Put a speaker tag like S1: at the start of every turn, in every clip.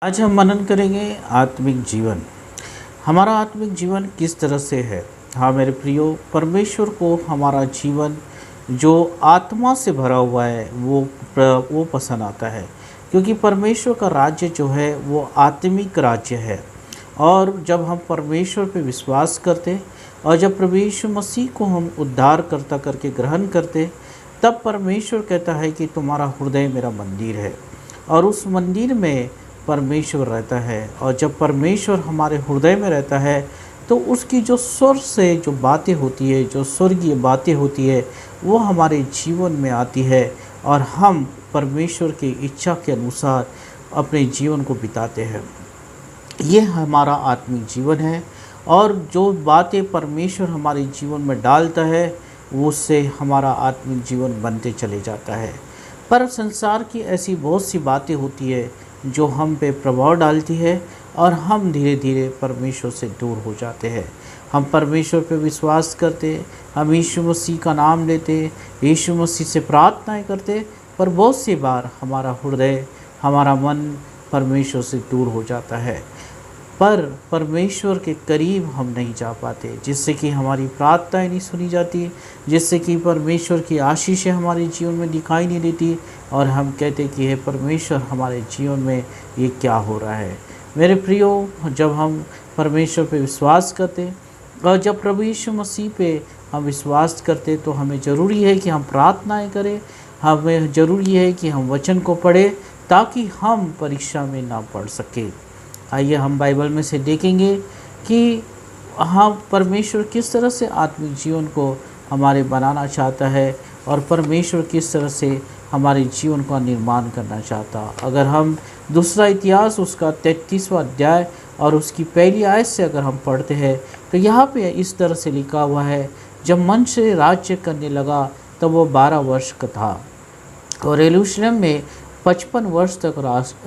S1: आज हम मनन करेंगे आत्मिक जीवन। हमारा आत्मिक जीवन किस तरह से है। हाँ मेरे प्रियो, परमेश्वर को हमारा जीवन जो आत्मा से भरा हुआ है वो पसंद आता है, क्योंकि परमेश्वर का राज्य जो है वो आत्मिक राज्य है। और जब हम परमेश्वर पे विश्वास करते और जब प्रभु यीशु मसीह को हम उद्धारकर्ता करके ग्रहण करते, तब परमेश्वर कहता है कि तुम्हारा हृदय मेरा मंदिर है और उस मंदिर में परमेश्वर रहता है। और जब परमेश्वर हमारे हृदय में रहता है तो उसकी जो स्वर से जो बातें होती है, जो स्वर्गीय बातें होती है, वो हमारे जीवन में आती है और हम परमेश्वर की इच्छा के अनुसार अपने जीवन को बिताते हैं। ये हमारा आत्मिक जीवन है। और जो बातें परमेश्वर हमारे जीवन में डालता है उससे हमारा आत्मिक जीवन बनते चले जाता है। पर संसार की ऐसी बहुत सी बातें होती है जो हम पे प्रभाव डालती है और हम धीरे धीरे परमेश्वर से दूर हो जाते हैं। हम परमेश्वर पे विश्वास करते, हम यीशु मसीह का नाम लेते, यीशु मसीह से प्रार्थनाएं करते, पर बहुत सी बार हमारा हृदय, हमारा मन परमेश्वर से दूर हो जाता है। पर परमेश्वर के करीब हम नहीं जा पाते, जिससे कि हमारी प्रार्थनाएं नहीं सुनी जाती, जिससे कि परमेश्वर की आशीषें हमारे जीवन में दिखाई नहीं देती और हम कहते कि हे परमेश्वर, हमारे जीवन में ये क्या हो रहा है। मेरे प्रियो, जब हम परमेश्वर पे विश्वास करते और जब प्रभु यीशु मसीह पे हम विश्वास करते तो हमें ज़रूरी है कि हम प्रार्थनाएं करें, हमें ज़रूरी है कि हम वचन को पढ़ें ताकि हम परीक्षा में ना पढ़ सकें। आइए हम बाइबल में से देखेंगे कि हाँ, परमेश्वर किस तरह से आत्मिक जीवन को हमारे बनाना चाहता है और परमेश्वर किस तरह से हमारे जीवन का निर्माण करना चाहता। अगर हम दूसरा इतिहास उसका 33वां अध्याय और उसकी पहली आयत से अगर हम पढ़ते हैं तो यहाँ पे इस तरह से लिखा हुआ है, जब मनुष्य राज्य करने लगा तब वो 12 वर्ष का था और यरूशलेम में 55 वर्ष तक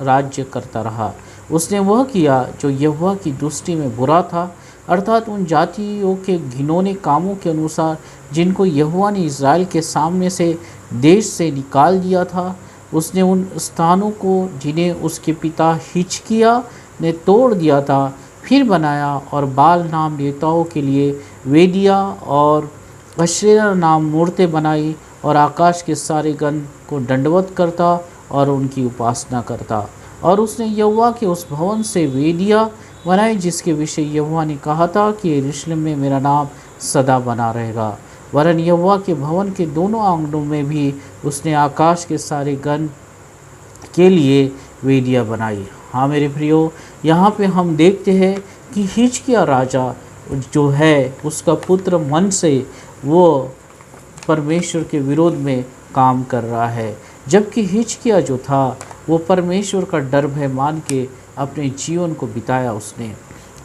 S1: राज्य करता रहा। उसने वह किया जो यहोवा की दृष्टि में बुरा था, अर्थात उन जातियों के घिनौने कामों के अनुसार जिनको यहोवा ने इज़राइल के सामने से देश से निकाल दिया था। उसने उन स्थानों को जिन्हें उसके पिता हिजकिय्याह ने तोड़ दिया था फिर बनाया और बाल नाम देवताओं के लिए वेदियाँ और अशेरा नाम मूर्तें बनाई और आकाश के सारे गण को दंडवत करता और उनकी उपासना करता। और उसने यहोवा के उस भवन से वेदियाँ बनाई जिसके विषय यहोवा ने कहा था कि यरूशलेम में मेरा नाम सदा बना रहेगा। वरन यहोवा के भवन के दोनों आंगनों में भी उसने आकाश के सारे गण के लिए वेदियाँ बनाई। हाँ मेरे प्रियो, यहाँ पे हम देखते हैं कि हिजकिय्याह राजा जो है उसका पुत्र मन से वो परमेश्वर के विरोध में काम कर रहा है, जबकि हिजकिय्याह जो था वो परमेश्वर का डर भय मान के अपने जीवन को बिताया। उसने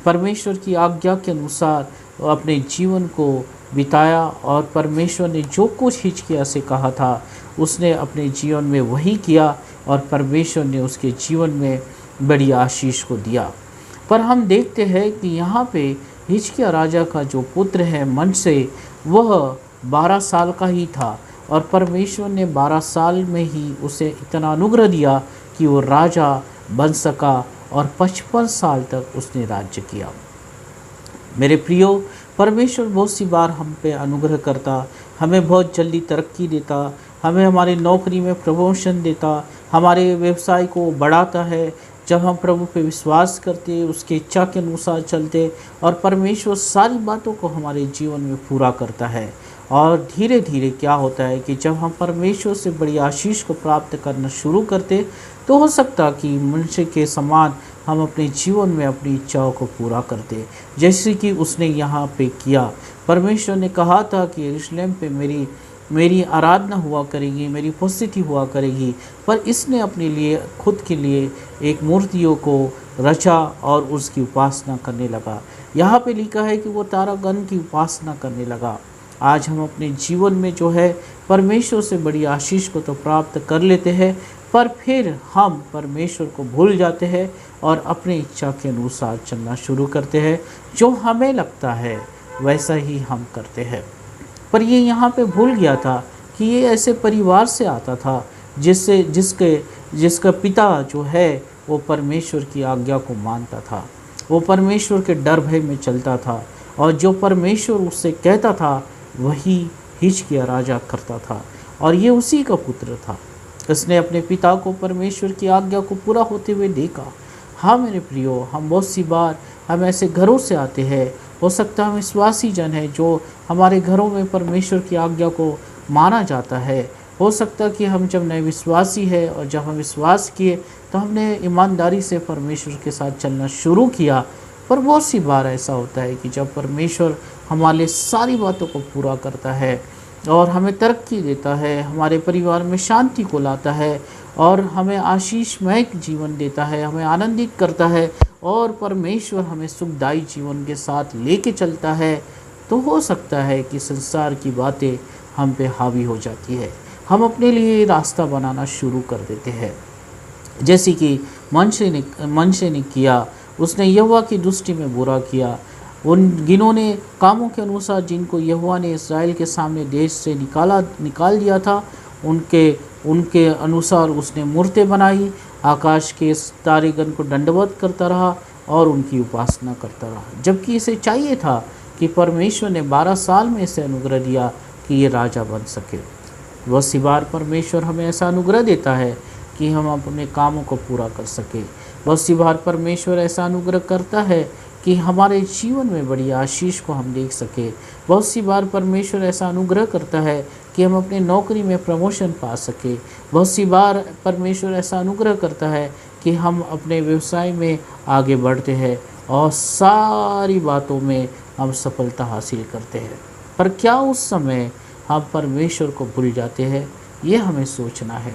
S1: परमेश्वर की आज्ञा के अनुसार अपने जीवन को बिताया और परमेश्वर ने जो कुछ हिजकिय्याह से कहा था उसने अपने जीवन में वही किया और परमेश्वर ने उसके जीवन में बड़ी आशीष को दिया। पर हम देखते हैं कि यहाँ पे हिजकिय्याह राजा का जो पुत्र है मनश्शे, वह 12 साल का ही था और परमेश्वर ने 12 साल में ही उसे इतना अनुग्रह दिया कि वो राजा बन सका और 55 साल तक उसने राज्य किया। मेरे प्रियो, परमेश्वर बहुत सी बार हम पे अनुग्रह करता, हमें बहुत जल्दी तरक्की देता, हमें हमारी नौकरी में प्रमोशन देता, हमारे व्यवसाय को बढ़ाता है जब हम प्रभु पे विश्वास करते, उसकी इच्छा के अनुसार चलते और परमेश्वर सारी बातों को हमारे जीवन में पूरा करता है। और धीरे धीरे क्या होता है कि जब हम परमेश्वर से बड़ी आशीष को प्राप्त करना शुरू करते तो हो सकता कि मनुष्य के समान हम अपने जीवन में अपनी इच्छाओं को पूरा करते, जैसे कि उसने यहाँ पे किया। परमेश्वर ने कहा था कि यरूशलेम पे मेरी आराधना हुआ करेगी, मेरी उपस्थिति हुआ करेगी, पर इसने अपने लिए खुद के लिए एक मूर्तियों को रचा और उसकी उपासना करने लगा। यहाँ पे लिखा है कि वो तारागण की उपासना करने लगा। आज हम अपने जीवन में जो है परमेश्वर से बड़ी आशीष को तो प्राप्त कर लेते हैं, पर फिर हम परमेश्वर को भूल जाते हैं और अपनी इच्छा के अनुसार चलना शुरू करते हैं। जो हमें लगता है वैसा ही हम करते हैं। पर ये यहाँ पे भूल गया था कि ये ऐसे परिवार से आता था जिसका पिता जो है वो परमेश्वर की आज्ञा को मानता था, वो परमेश्वर के डर भय में चलता था, और जो परमेश्वर उससे कहता था वही हिजकिय्याह राजा करता था, और ये उसी का पुत्र था। उसने अपने पिता को परमेश्वर की आज्ञा को पूरा होते हुए देखा। हाँ मेरे प्रियो, हम बहुत सी बार हम ऐसे घरों से आते हैं, हो सकता है हम विश्वासी जन हैं जो हमारे घरों में परमेश्वर की आज्ञा को माना जाता है। हो सकता है कि हम जब नए विश्वासी है और जब हम विश्वास किए तो हमने ईमानदारी से परमेश्वर के साथ चलना शुरू किया, पर बहुत सी बार ऐसा होता है कि जब परमेश्वर हमारे सारी बातों को पूरा करता है और हमें तरक्की देता है, हमारे परिवार में शांति को लाता है और हमें आशीषमय जीवन देता है, हमें आनंदित करता है और परमेश्वर हमें सुखदायी जीवन के साथ लेके चलता है, तो हो सकता है कि संसार की बातें हम पे हावी हो जाती है। हम अपने लिए रास्ता बनाना शुरू कर देते हैं, जैसे कि मनशे ने किया। उसने यहोवा की दृष्टि में बुरा किया। उन जिन्होंने कामों के अनुसार जिनको यहोवा ने इस्राएल के सामने देश से निकाल दिया था, उनके अनुसार उसने मूर्तें बनाई, आकाश के तारेगण को दंडवत करता रहा और उनकी उपासना करता रहा, जबकि इसे चाहिए था कि परमेश्वर ने 12 साल में इसे अनुग्रह दिया कि ये राजा बन सके। बहुत सी बार परमेश्वर हमें ऐसा अनुग्रह देता है कि हम अपने कामों को पूरा कर सके। बहुत सी बार परमेश्वर ऐसा अनुग्रह करता है कि हमारे जीवन में बड़ी आशीष को हम देख सके। बहुत सी बार परमेश्वर ऐसा अनुग्रह करता है कि हम अपने नौकरी में प्रमोशन पा सके। बहुत सी बार परमेश्वर ऐसा अनुग्रह करता है कि हम अपने व्यवसाय में आगे बढ़ते हैं और सारी बातों में हम सफलता हासिल करते हैं। पर क्या उस समय हम परमेश्वर को भूल जाते हैं? ये हमें सोचना है।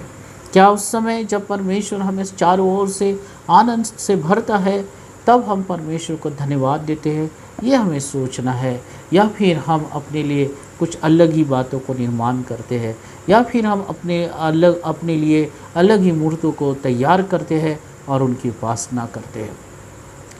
S1: क्या उस समय जब परमेश्वर हमें चारों ओर से आनंद से भरता है तब हम परमेश्वर को धन्यवाद देते हैं? ये हमें सोचना है। या फिर हम अपने लिए कुछ अलग ही बातों को निर्माण करते हैं, या फिर हम अपने लिए अलग ही मूर्तों को तैयार करते हैं और उनकी उपासना करते हैं।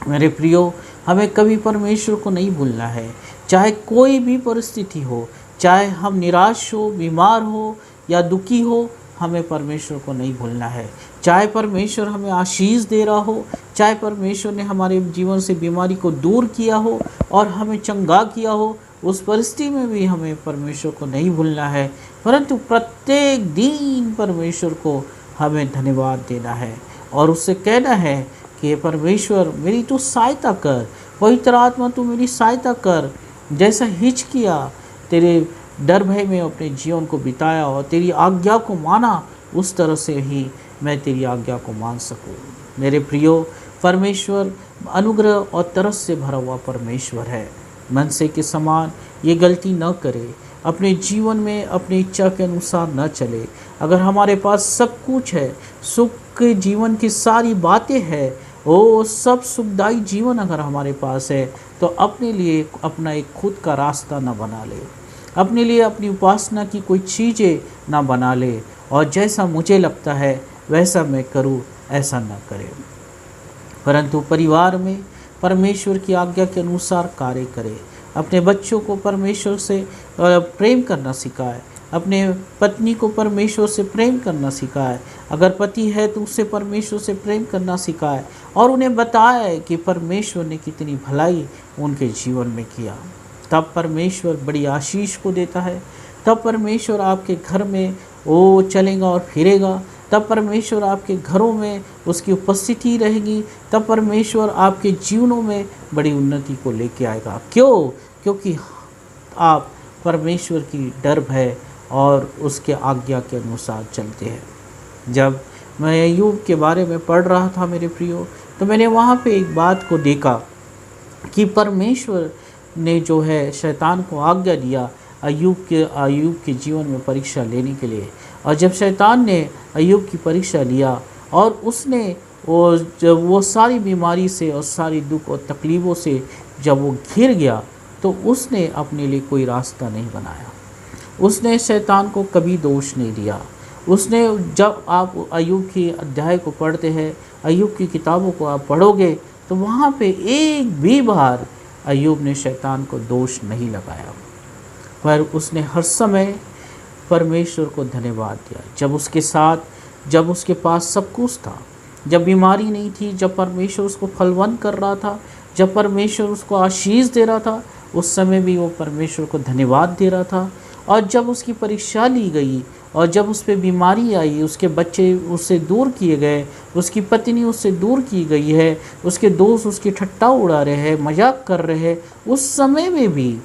S1: मेरे प्रियो, हमें कभी परमेश्वर को नहीं भूलना है, चाहे कोई भी परिस्थिति हो, चाहे हम निराश हो, बीमार हो या दुखी हो, हमें परमेश्वर को नहीं भूलना है। चाहे परमेश्वर हमें आशीष दे रहा हो, चाहे परमेश्वर ने हमारे जीवन से बीमारी को दूर किया हो और हमें चंगा किया हो, उस परिस्थिति में भी हमें परमेश्वर को नहीं भूलना है, परंतु प्रत्येक दिन परमेश्वर को हमें धन्यवाद देना है और उससे कहना है कि परमेश्वर मेरी तू सहायता कर, पवित्र आत्मा तू मेरी सहायता कर। जैसा हिजकिय्याह तेरे डर भय में अपने जीवन को बिताया और तेरी आज्ञा को माना, उस तरह से ही मैं तेरी आज्ञा को मान सकूं। मेरे प्रियो, परमेश्वर अनुग्रह और तरस से भरा हुआ परमेश्वर है। मनसे के समान ये गलती न करे, अपने जीवन में अपनी इच्छा के अनुसार न चले। अगर हमारे पास सब कुछ है, सुख के जीवन की सारी बातें हैं, वो सब सुखदायी जीवन अगर हमारे पास है, तो अपने लिए अपना एक खुद का रास्ता न बना ले, अपने लिए अपनी उपासना की कोई चीज़ें ना बना ले और जैसा मुझे लगता है वैसा मैं करूं, ऐसा ना करें, परंतु परिवार में परमेश्वर की आज्ञा के अनुसार कार्य करे। अपने बच्चों को परमेश्वर से प्रेम करना सिखाए, अपने पत्नी को परमेश्वर से प्रेम करना सिखाए, अगर पति है तो उससे परमेश्वर से प्रेम करना सिखाए और उन्हें बताए कि परमेश्वर ने कितनी भलाई उनके जीवन में किया। तब परमेश्वर बड़ी आशीष को देता है, तब परमेश्वर आपके घर में वो चलेगा और फिरेगा, तब परमेश्वर आपके घरों में उसकी उपस्थिति रहेगी, तब परमेश्वर आपके जीवनों में बड़ी उन्नति को लेके आएगा। क्यों? क्योंकि आप परमेश्वर की डर भय और उसके आज्ञा के अनुसार चलते हैं। जब मैं अय्यूब के बारे में पढ़ रहा था मेरे प्रियो, तो मैंने वहाँ पे एक बात को देखा कि परमेश्वर ने जो है शैतान को आज्ञा दिया अय्यूब के जीवन में परीक्षा लेने के लिए, और जब शैतान ने अय्यूब की परीक्षा लिया और उसने जब वो सारी बीमारी से और सारी दुख और तकलीफ़ों से जब वो घिर गया, तो उसने अपने लिए कोई रास्ता नहीं बनाया। उसने शैतान को कभी दोष नहीं दिया। उसने, जब आप अय्यूब की अध्याय को पढ़ते हैं, अय्यूब की किताबों को आप पढ़ोगे, तो वहाँ पे एक भी बार अय्यूब ने शैतान को दोष नहीं लगाया, पर उसने हर समय परमेश्वर को धन्यवाद दिया। जब उसके पास सब कुछ था, जब बीमारी नहीं थी, जब परमेश्वर उसको फलवंत कर रहा था, जब परमेश्वर उसको आशीष दे रहा था, उस समय भी वो परमेश्वर को धन्यवाद दे रहा था। और जब उसकी परीक्षा ली गई और जब उस पर बीमारी आई, उसके बच्चे उससे दूर किए गए, उसकी पत्नी उससे दूर की गई है, उसके दोस्त उसकी ठट्टा उड़ा रहे हैं, मजाक कर रहे हैं, उस समय में भी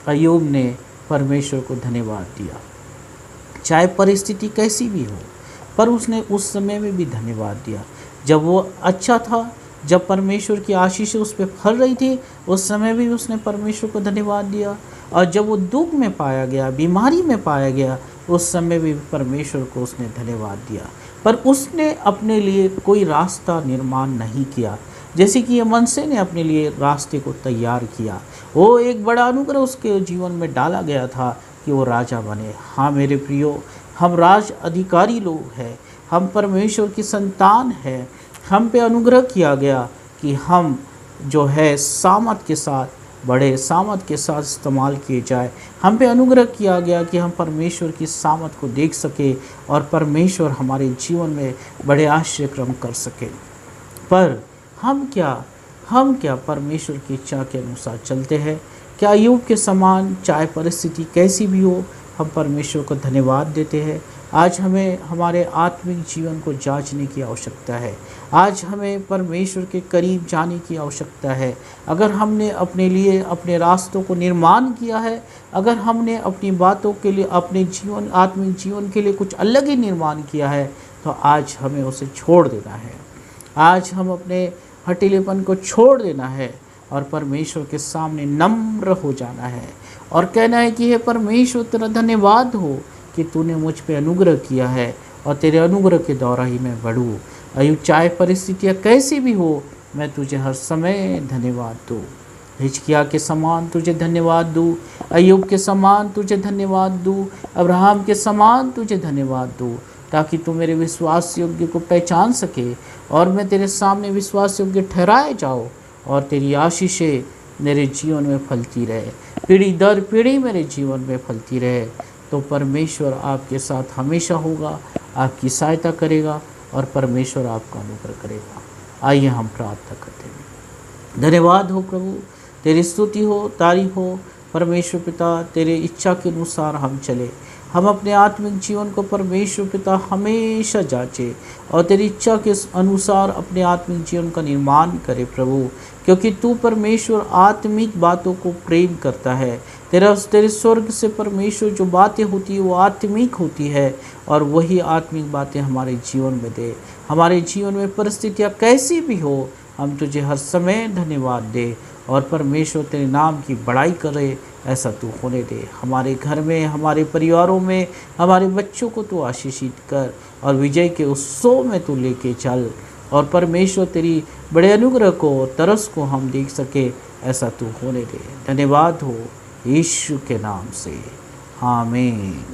S1: अय्यूब ने परमेश्वर को धन्यवाद दिया। चाहे परिस्थिति कैसी भी हो, पर उसने उस समय में भी धन्यवाद दिया। जब वो अच्छा था, जब परमेश्वर की आशीष उस पर फल रही थी, उस समय भी उसने परमेश्वर को धन्यवाद दिया। और जब वो दुख में पाया गया, बीमारी में पाया गया, उस समय भी परमेश्वर को उसने धन्यवाद दिया। पर उसने अपने लिए कोई रास्ता निर्माण नहीं किया, जैसे कि ये मनसे ने अपने लिए रास्ते को तैयार किया। वो एक बड़ा अनुग्रह उसके जीवन में डाला गया था कि वो राजा बने। हाँ मेरे प्रियो, हम राज अधिकारी लोग हैं, हम परमेश्वर की संतान हैं। हम पे अनुग्रह किया गया कि हम जो है सामर्थ के साथ, बड़े सामर्थ के साथ इस्तेमाल किए जाए। हम पे अनुग्रह किया गया कि हम परमेश्वर की सामर्थ को देख सके और परमेश्वर हमारे जीवन में बड़े आश्चर्यक्रम कर सके। पर हम क्या परमेश्वर की इच्छा के अनुसार चलते हैं? क्या अय्यूब के समान, चाहे परिस्थिति कैसी भी हो, हम परमेश्वर को धन्यवाद देते हैं? आज हमें हमारे आत्मिक जीवन को जांचने की आवश्यकता है। आज हमें परमेश्वर के करीब जाने की आवश्यकता है। अगर हमने अपने लिए अपने रास्तों को निर्माण किया है, अगर हमने अपनी बातों के लिए, अपने जीवन, आत्मिक जीवन के लिए कुछ अलग ही निर्माण किया है, तो आज हमें उसे छोड़ देना है। आज हम अपने हठीलेपन को छोड़ देना है और परमेश्वर के सामने नम्र हो जाना है और कहना है कि हे परमेश्वर, तेरा धन्यवाद हो कि तूने मुझ पे अनुग्रह किया है और तेरे अनुग्रह के द्वारा ही मैं बढ़ूँ। अय्यूब, चाहे परिस्थितियाँ कैसी भी हो, मैं तुझे हर समय धन्यवाद दूँ। हिजकिय्याह के समान तुझे धन्यवाद दूँ, अय्यूब के समान तुझे धन्यवाद दूँ, अब्राहम के समान तुझे धन्यवाद दूँ, ताकि तू मेरे विश्वास योग्य को पहचान सके और मैं तेरे सामने विश्वास योग्य ठहराए जाऊँ और तेरी आशीषें मेरे जीवन में फलती रहे, पीढ़ी दर पीढ़ी मेरे जीवन में फलती रहे। तो परमेश्वर आपके साथ हमेशा होगा, आपकी सहायता करेगा और परमेश्वर आपका अनुग्रह करेगा। आइए हम प्रार्थना करते हैं। धन्यवाद हो प्रभु, तेरी स्तुति हो, तारीफ हो। परमेश्वर पिता, तेरे इच्छा के अनुसार हम चले, हम अपने आत्मिक जीवन को परमेश्वर पिता हमेशा जांचे और तेरी इच्छा के अनुसार अपने आत्मिक जीवन का निर्माण करे प्रभु, क्योंकि तू परमेश्वर आत्मिक बातों को प्रेम करता है। तेरे स्वर्ग से परमेश्वर जो बातें होती है वो आत्मिक होती है और वही आत्मिक बातें हमारे जीवन में दे। हमारे जीवन में परिस्थितियाँ कैसी भी हो, हम तुझे हर समय धन्यवाद दे और परमेश्वर तेरे नाम की बड़ाई करे, ऐसा तू होने दे। हमारे घर में, हमारे परिवारों में, हमारे बच्चों को तू आशीषित कर और विजय के उत्सव में तू लेके चल और परमेश्वर तेरी बड़े अनुग्रह को, तरस को हम देख सके, ऐसा तू होने दे। धन्यवाद हो यीशु के नाम से, आमीन।